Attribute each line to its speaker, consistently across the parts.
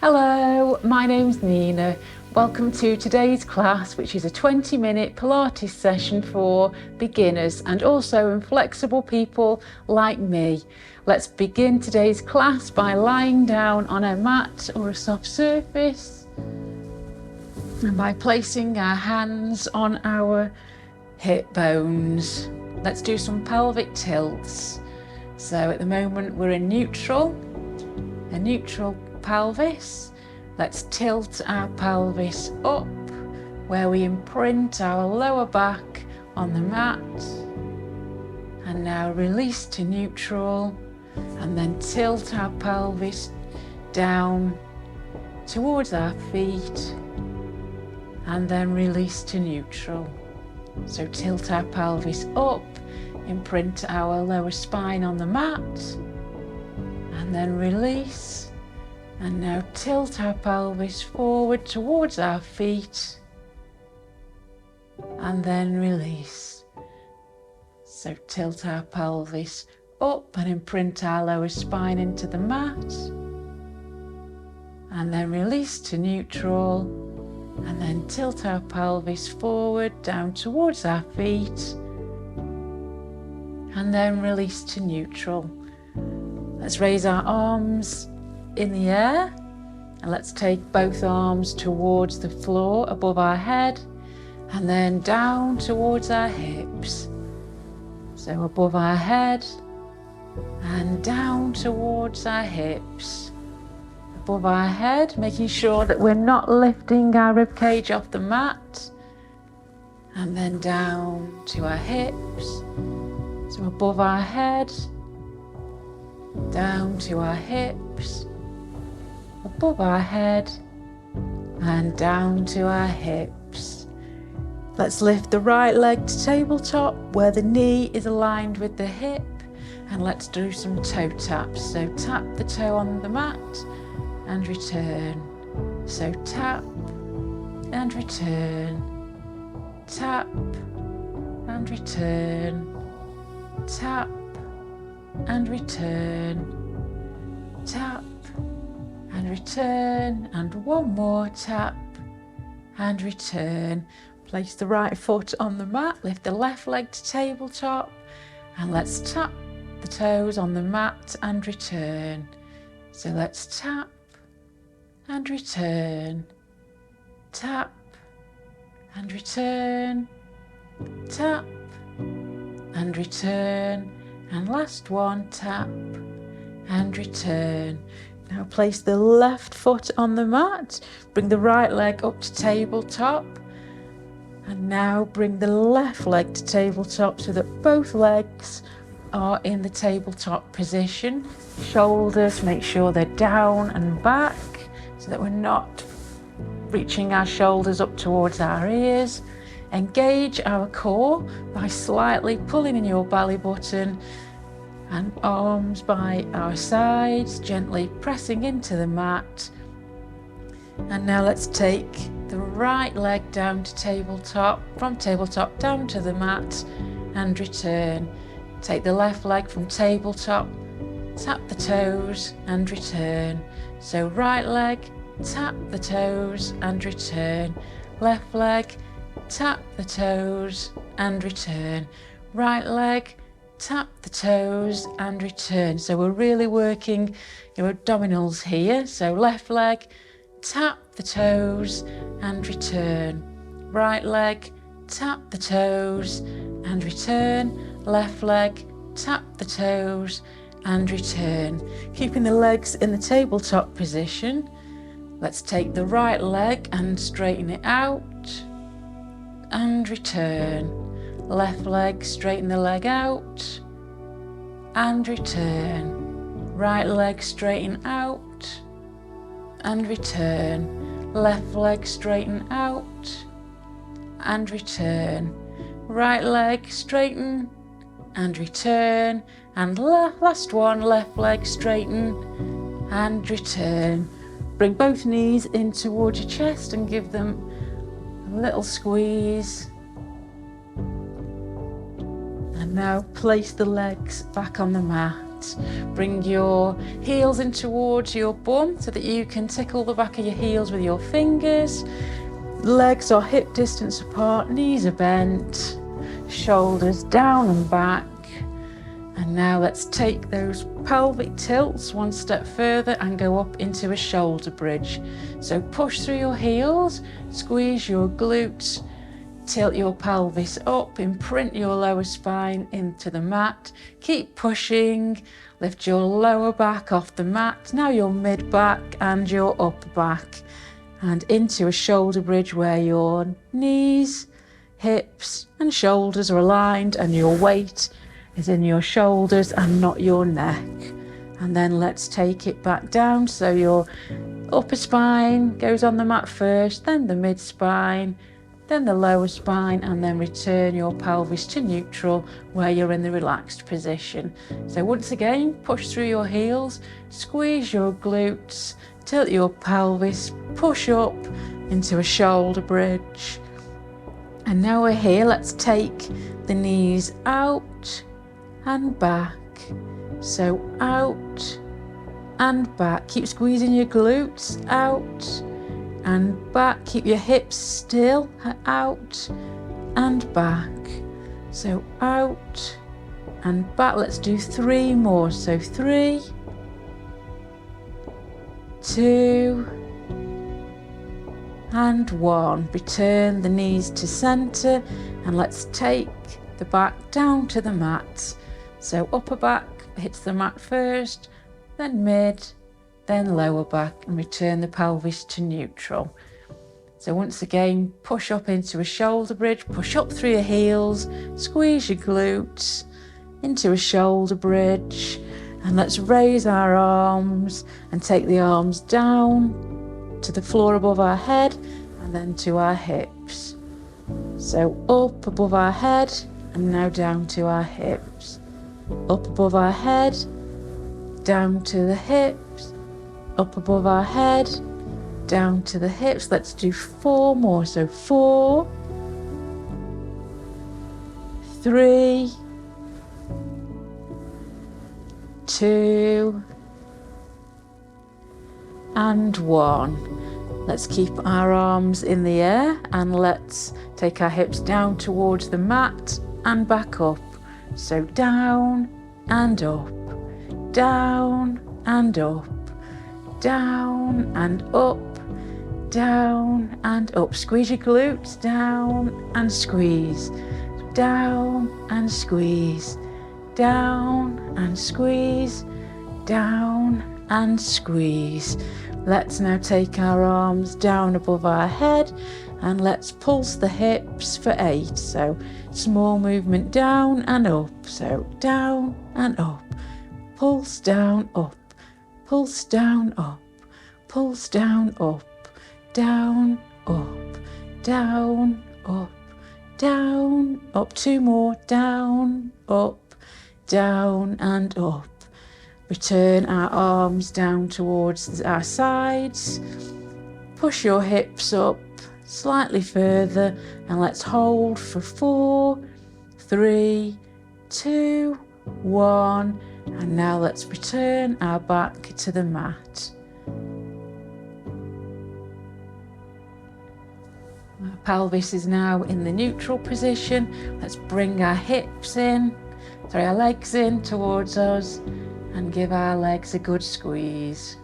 Speaker 1: Hello, my name's Nina. Welcome to today's class, which is a 20-minute Pilates session for beginners and also inflexible people like me. Let's begin today's class by lying down on a mat or a soft surface and by placing our hands on our hip bones. Let's do some pelvic tilts. So at the moment we're in neutral, a neutral pelvis. Let's tilt our pelvis up where we imprint our lower back on the mat, and now release to neutral, and then tilt our pelvis down towards our feet and then release to neutral. So tilt our pelvis up, imprint our lower spine on the mat, and then release. And now tilt our pelvis forward towards our feet and then release. So tilt our pelvis up and imprint our lower spine into the mat and then release to neutral, and then tilt our pelvis forward down towards our feet and then release to neutral. Let's raise our arms in the air, and let's take both arms towards the floor above our head and then down towards our hips. So above our head and down towards our hips. Above our head, making sure that we're not lifting our ribcage off the mat, and then down to our hips. So above our head, down to our hips, above our head and down to our hips. Let's lift the right leg to tabletop where the knee is aligned with the hip, and let's do some toe taps. So tap the toe on the mat and return. So tap and return, tap and return, tap and return, tap and return, and one more tap and return. Place the right foot on the mat, lift the left leg to tabletop, and let's tap the toes on the mat and return. So let's tap and return, tap and return, tap and return, and last one, tap and return. Now place the left foot on the mat, bring the right leg up to tabletop, and now bring the left leg to tabletop so that both legs are in the tabletop position. Shoulders, make sure they're down and back so that we're not reaching our shoulders up towards our ears. Engage our core by slightly pulling in your belly button, and arms by our sides, gently pressing into the mat. And now let's take the right leg down to tabletop, from tabletop down to the mat and return. Take the left leg from tabletop, tap the toes and return. So right leg, tap the toes and return. Left leg, tap the toes and return. Right leg, tap the toes and return. So we're really working your abdominals here. So left leg, tap the toes and return. Right leg, tap the toes and return. Left leg, tap the toes and return. Keeping the legs in the tabletop position. Let's take the right leg and straighten it out and return. Left leg, straighten the leg out and return. Right leg, straighten out and return. Left leg, straighten out and return. Right leg, straighten and return. And last one, left leg, straighten and return. Bring both knees in towards your chest and give them a little squeeze. And now place the legs back on the mat. mat. Bring your heels in towards your bum so that you can tickle the back of your heels with your fingers. Legs are hip distance apart, knees are bent, shoulders down and back. And now let's take those pelvic tilts one step further and go up into a shoulder bridge. So push through your heels, squeeze your glutes, tilt your pelvis up, imprint your lower spine into the mat. Keep pushing, lift your lower back off the mat, now your mid back and your upper back. And into a shoulder bridge where your knees, hips and shoulders are aligned and your weight is in your shoulders and not your neck. And then let's take it back down so your upper spine goes on the mat first, then the mid spine, then the lower spine, and then return your pelvis to neutral where you're in the relaxed position. So once again, push through your heels, squeeze your glutes, tilt your pelvis, push up into a shoulder bridge. And now we're here, let's take the knees out and back. So out and back. Keep squeezing your glutes, out and back. Keep your hips still, out and back. So out and back. Let's do 3 more. So 3, 2 and 1. Return the knees to center and let's take the back down to the mat. So upper back hits the mat first, then mid, then lower back, and return the pelvis to neutral. So once again, push up into a shoulder bridge, push up through your heels, squeeze your glutes into a shoulder bridge, and let's raise our arms and take the arms down to the floor above our head and then to our hips. So up above our head and now down to our hips. Up above our head, down to the hips, up above our head, down to the hips. Let's do 4 more. So 4, 3, 2 and 1. Let's keep our arms in the air and let's take our hips down towards the mat and back up. So down and up, down and up, down and up, down and up. Squeeze your glutes, down and squeeze, down and squeeze, down and squeeze, down and squeeze. Let's now take our arms down above our head and let's pulse the hips for 8. So small movement down and up. So down and up, pulse down, up, pulse down, up, pulse down, up, down, up, down, up, down, up. 2 more, down, up, down and up. Return our arms down towards our sides. Push your hips up slightly further and let's hold for 4, 3, 2, 1. And now let's return our back to the mat. Our pelvis is now in the neutral position. Let's bring our legs in towards us and give our legs a good squeeze.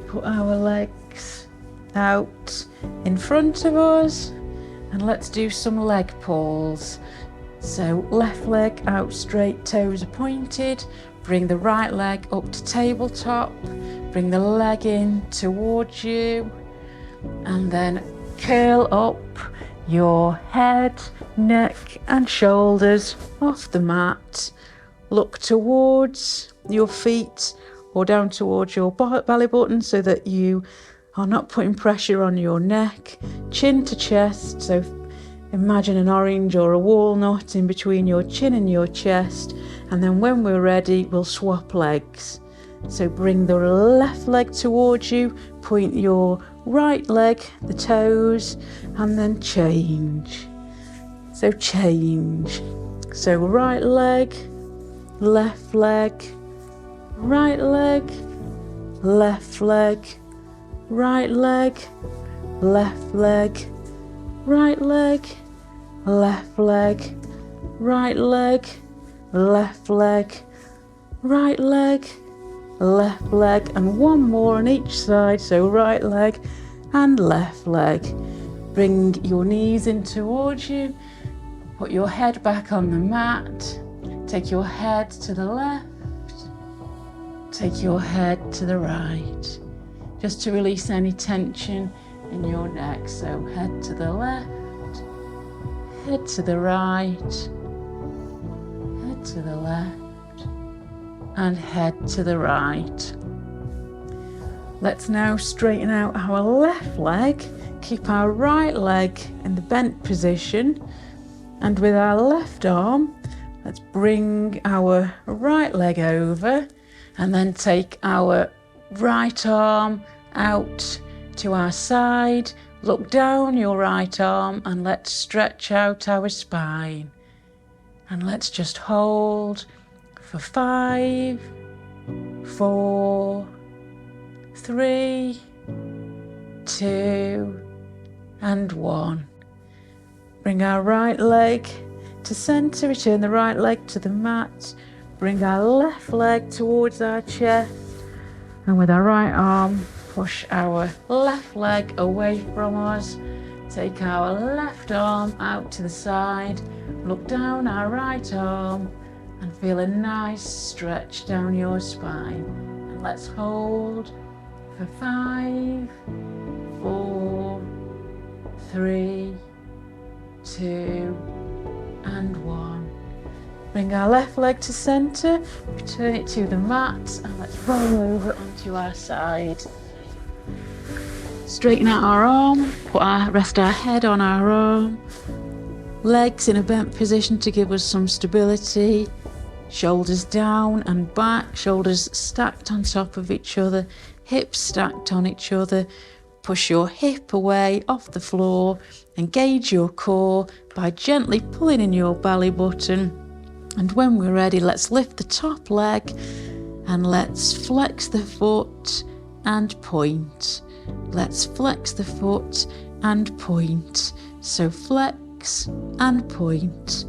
Speaker 1: Put our legs out in front of us and let's do some leg pulls. So left leg out straight, toes are pointed. Bring the right leg up to tabletop. Bring the leg in towards you and then curl up your head, neck and shoulders off the mat. Look towards your feet or down towards your belly button so that you are not putting pressure on your neck. Chin to chest, so imagine an orange or a walnut in between your chin and your chest, and then when we're ready we'll swap legs. So bring the left leg towards you, point your right leg, the toes, and then change. So change. So right leg, left leg, right leg, left leg, right leg, left leg, right leg, left leg, right leg, left leg, right leg, left leg, and one more on each side. So right leg and left leg. Bring your knees in towards you. Put your head back on the mat. Take your head to the left. Take your head to the right. Just to release any tension in your neck. So head to the left, head to the right, head to the left, and head to the right. Let's now straighten out our left leg. Keep our right leg in the bent position. And with our left arm, let's bring our right leg over and then take our right arm out to our side. Look down your right arm and let's stretch out our spine. And let's just hold for 5, 4, 3, 2, and 1. Bring our right leg to centre, return the right leg to the mat. Bring our left leg towards our chest. And with our right arm, push our left leg away from us. Take our left arm out to the side. Look down our right arm and feel a nice stretch down your spine. And let's hold for 5, 4, 3, 2, and 1. Bring our left leg to centre, return it to the mat, and let's roll over onto our side. Straighten out our arm, rest our head on our arm. Legs in a bent position to give us some stability. Shoulders down and back, shoulders stacked on top of each other, hips stacked on each other. Push your hip away off the floor. Engage your core by gently pulling in your belly button. And when we're ready, let's lift the top leg and let's flex the foot and point. Let's flex the foot and point. So flex and point,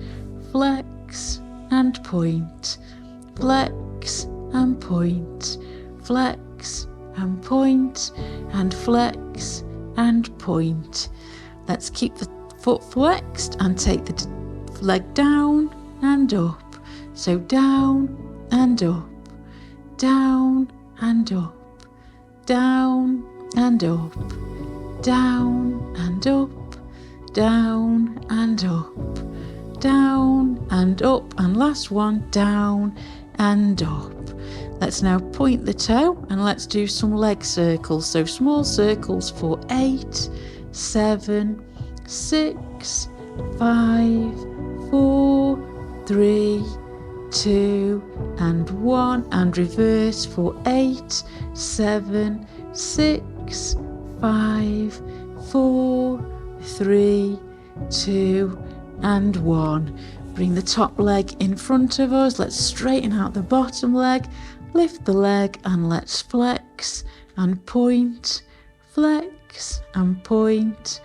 Speaker 1: flex and point, flex and point, flex and point, and flex and point. Let's keep the foot flexed and take the leg down and up. So down and up, down and up, down and up, down and up, down and up, down and up, and last one, down and up. Let's now point the toe and let's do some leg circles. So small circles for 8, 7, 6, 5, 4, 3, 2, and 1, and reverse for 8, 7, 6, 5, 4, 3, 2, and 1. Bring the top leg in front of us. Let's straighten out the bottom leg. Lift the leg and let's flex and point, flex and point,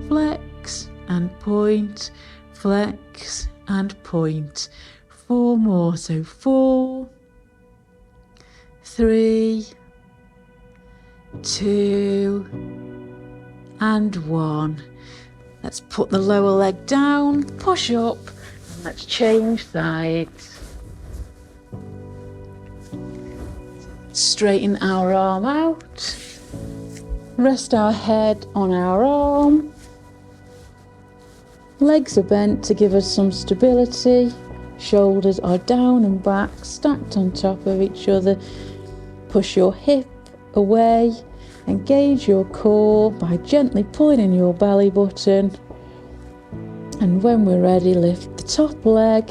Speaker 1: flex and point, flex and point. 4 more. So 4, 3, 2, and 1. Let's put the lower leg down, push up, and let's change sides. Straighten our arm out, rest our head on our arm. Legs are bent to give us some stability. Shoulders are down and back, stacked on top of each other. Push your hip away. Engage your core by gently pulling in your belly button. And when we're ready, lift the top leg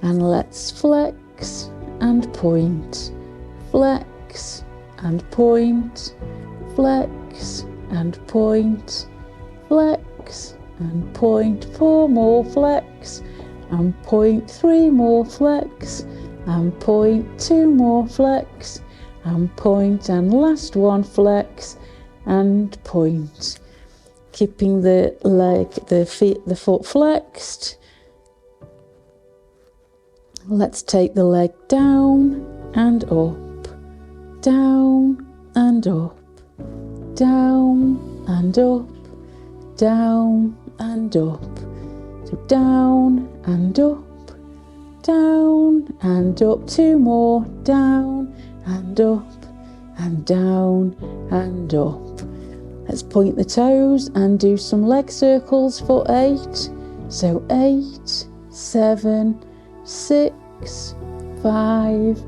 Speaker 1: and let's flex and point. Flex flex and point, flex and point, flex and point, 4 more flex and point, 3 more flex and point, 2 more flex and point, and last one flex and point. Keeping the leg, the foot flexed. Let's take the leg down and up, down and up, down and up, down and up. So down and up, down and up. 2 more, down and up and down and up. Let's point the toes and do some leg circles for 8. So 8, 7, 6, 5,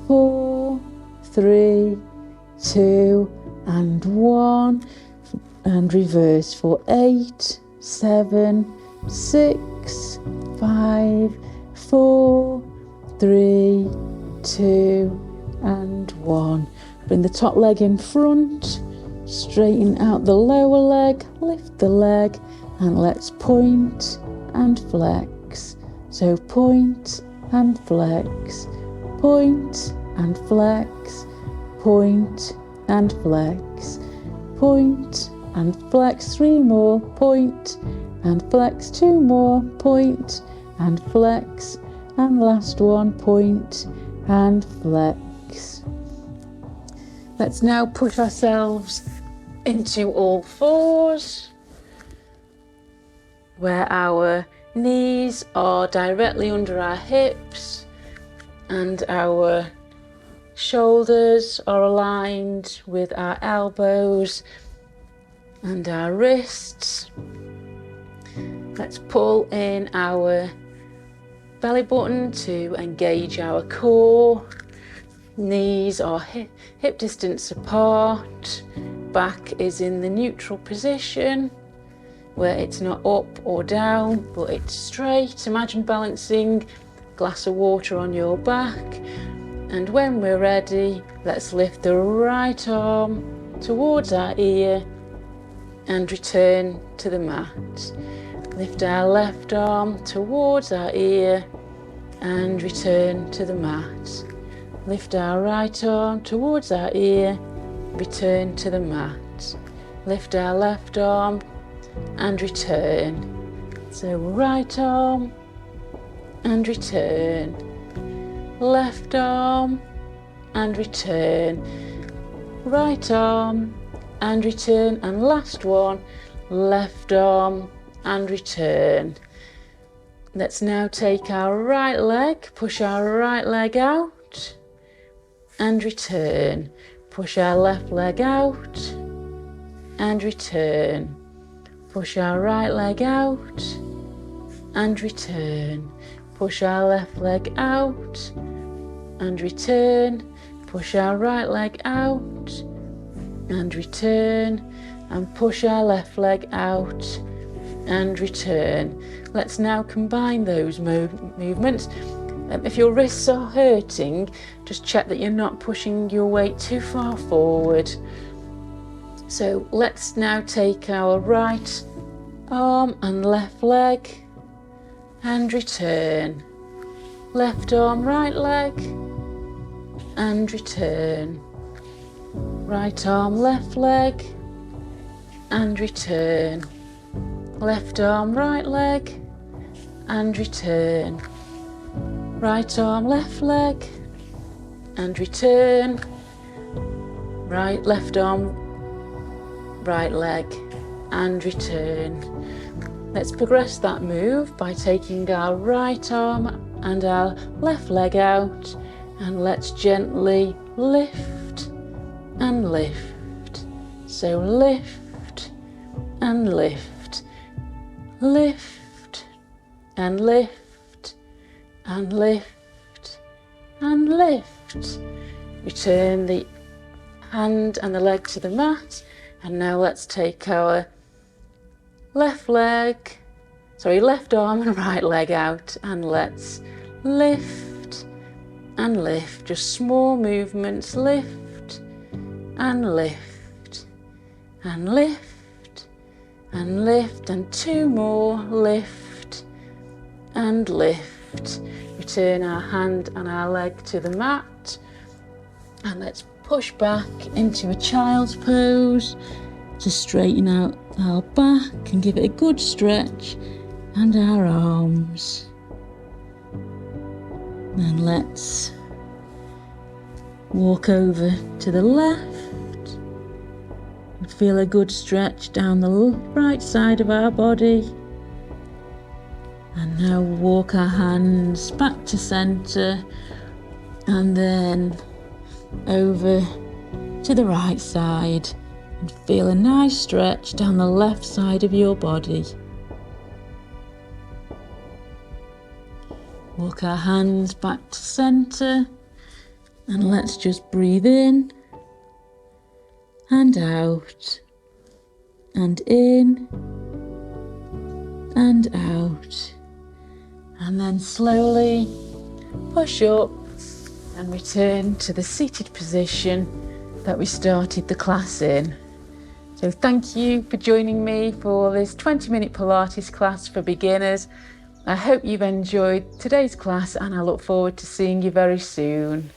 Speaker 1: 4, 3, 2 and 1, and reverse for 8, 7, 6, 5, 4, 3, 2 and 1. Bring the top leg in front, straighten out the lower leg, lift the leg, and let's point and flex. So point and flex, point and flex, point and flex, point and flex. 3 more, point and flex. 2 more, point and flex, and last one, point and flex. Let's now push ourselves into all fours, where our knees are directly under our hips and our shoulders are aligned with our elbows and our wrists. Let's pull in our belly button to engage our core. Knees are hip distance apart. Back is in the neutral position, where it's not up or down, but it's straight. Imagine balancing a glass of water on your back. And when we're ready, let's lift the right arm towards our ear and return to the mat. Lift our left arm towards our ear and return to the mat. Lift our right arm towards our ear, return to the mat. Lift our left arm and return. So right arm and return. Left arm and return. Right arm and return. And last one, left arm and return. Let's now take our right leg, push our right leg out and return. Push our left leg out and return. Push our right leg out and return. Push our left leg out and return. Push our right leg out and return. And push our left leg out and return. Let's now combine those movements. If your wrists are hurting, just check that you're not pushing your weight too far forward. So let's now take our right arm and left leg and return. Left arm, right leg and return. Right arm, left leg and return. Left arm, right leg and return. Right arm, left leg and return. Left arm, right leg and return. Let's progress that move by taking our right arm and our left leg out, and let's gently lift and lift. So lift and lift, lift and lift and lift and lift. Return the hand and the leg to the mat, and now let's take our left arm and right leg out, and let's lift and lift. Just small movements, lift and lift, and lift, and lift, and 2 more, lift, and lift. Return our hand and our leg to the mat, and let's push back into a child's pose to straighten out our back and give it a good stretch, and our arms. And let's walk over to the left and feel a good stretch down the right side of our body. And now walk our hands back to centre and then over to the right side and feel a nice stretch down the left side of your body. Walk our hands back to centre and let's just breathe in and out and in and out, and then slowly push up and return to the seated position that we started the class in. So thank you for joining me for this 20-minute Pilates class for beginners. I hope you've enjoyed today's class and I look forward to seeing you very soon.